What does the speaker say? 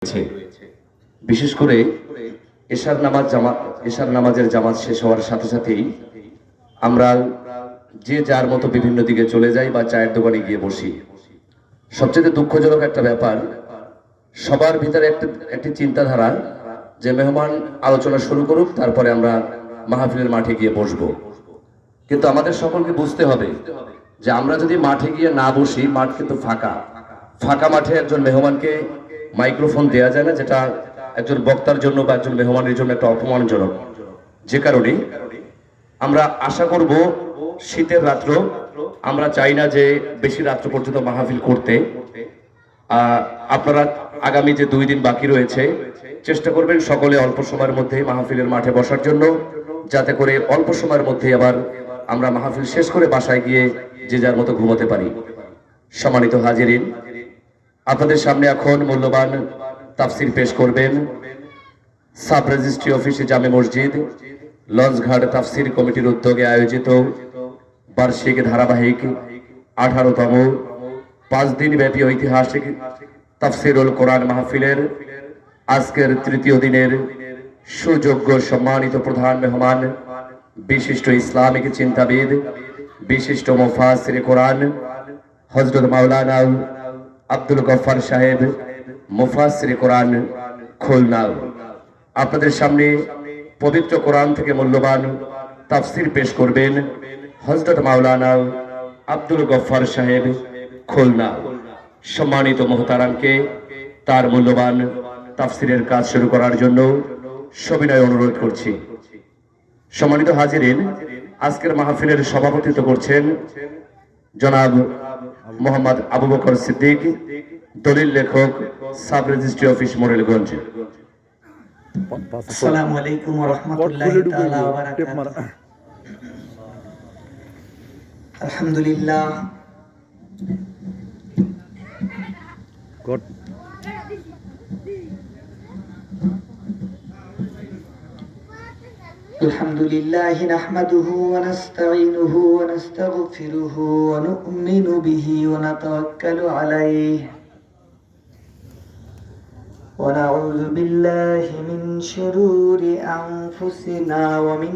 রয়েছে। বিশেষ করে এশার নামাজের জামাত শেষ হওয়ার সাথে সাথেই আমরা যে যার মতো বিভিন্ন দিকে চলে যাই বা চায়ের দোকানে গিয়ে বসি। সবচেয়ে দুঃখজনক একটা ব্যাপার, সবার ভিতরে একটি চিন্তাধারা যে মেহমান আলোচনা শুরু করুক, তারপরে আমরা মাহফিলের মাঠে গিয়ে বসবো। কিন্তু আমাদের সকলকে বুঝতে হবে যে আমরা যদি মাঠে গিয়ে না বসি, মাঠ কিন্তু ফাঁকা। ফাঁকা মাঠে একজন মেহমানকে মাইক্রোফোন দেয়া যায় না, যেটা একজন বক্তার জন্য বা একজন মেহমানের জন্য একটা অপমানজনক। যে কারণে আমরা আশা করব শীতের রাত্র, আমরা চাই না যে বেশি রাত্র পর্যন্ত মাহফিল করতে। আপনারা আগামী যে 2 দিন বাকি রয়েছে চেষ্টা করবেন সকলে অল্প সময়ের মধ্যে মাহফিলের মাঠে বসার জন্য, যাতে করে অল্প সময়ের মধ্যে আবার আমরা মাহফিল শেষ করে বাসায় গিয়ে যে যার মতো ঘুমোতে পারি। সম্মানিত হাজিরিন, আপনাদের সামনে এখন মূল্যবান তাফসির পেশ করবেন সাব রেজিস্ট্রি অফিসে জামে মসজিদ লঞ্চঘাট তাফসির কমিটির উদ্যোগে আয়োজিত বার্ষিক ধারাবাহিক 18তম 5 দিন ব্যাপী ঐতিহাসিক তাফসিরুল কোরআন মাহফিলের আজকের তৃতীয় দিনের সুযোগ্য সম্মানিত প্রধান মেহমান, বিশিষ্ট ইসলামিক চিন্তাবিদ, বিশিষ্ট মুফাসসির কোরআন হযরত মাওলানা আব্দুল গফফার সাহেব, মুফাসসির কোরআন খুলনা, আপনাদের সামনে পবিত্র কোরআন থেকে মূল্যবান তাফসির পেশ করবেন হযরত মাওলানা আব্দুল গফফার সাহেব খুলনা। সম্মানিত মুহতারামকে তার মূল্যবান তাফসিরের কাজ শুরু করার জন্য সবিনয় অনুরোধ করছি। সম্মানিত হাজিরিন, আজকের মাহফিলের সভাপতিত্ব করছেন জনাব মোহাম্মদ আবু বকর সিদ্দিক, দলিল লেখক, সাব রেজিস্ট্রি অফিস মোরেলগঞ্জ। আসসালামু আলাইকুম ওয়া রাহমাতুল্লাহি তাআলা ওয়া বারাকাতুহু। আলহামদুলিল্লাহ, আলহামদুলিল্লাহি নাহমাদুহু ওয়া নাস্তাঈনুহু ওয়া নাস্তাগফিরুহু ওয়া নু'মিনু বিহি ওয়া নাতাওয়াক্কালু আলাইহি ونعوذ بالله من شرور أنفسنا ومن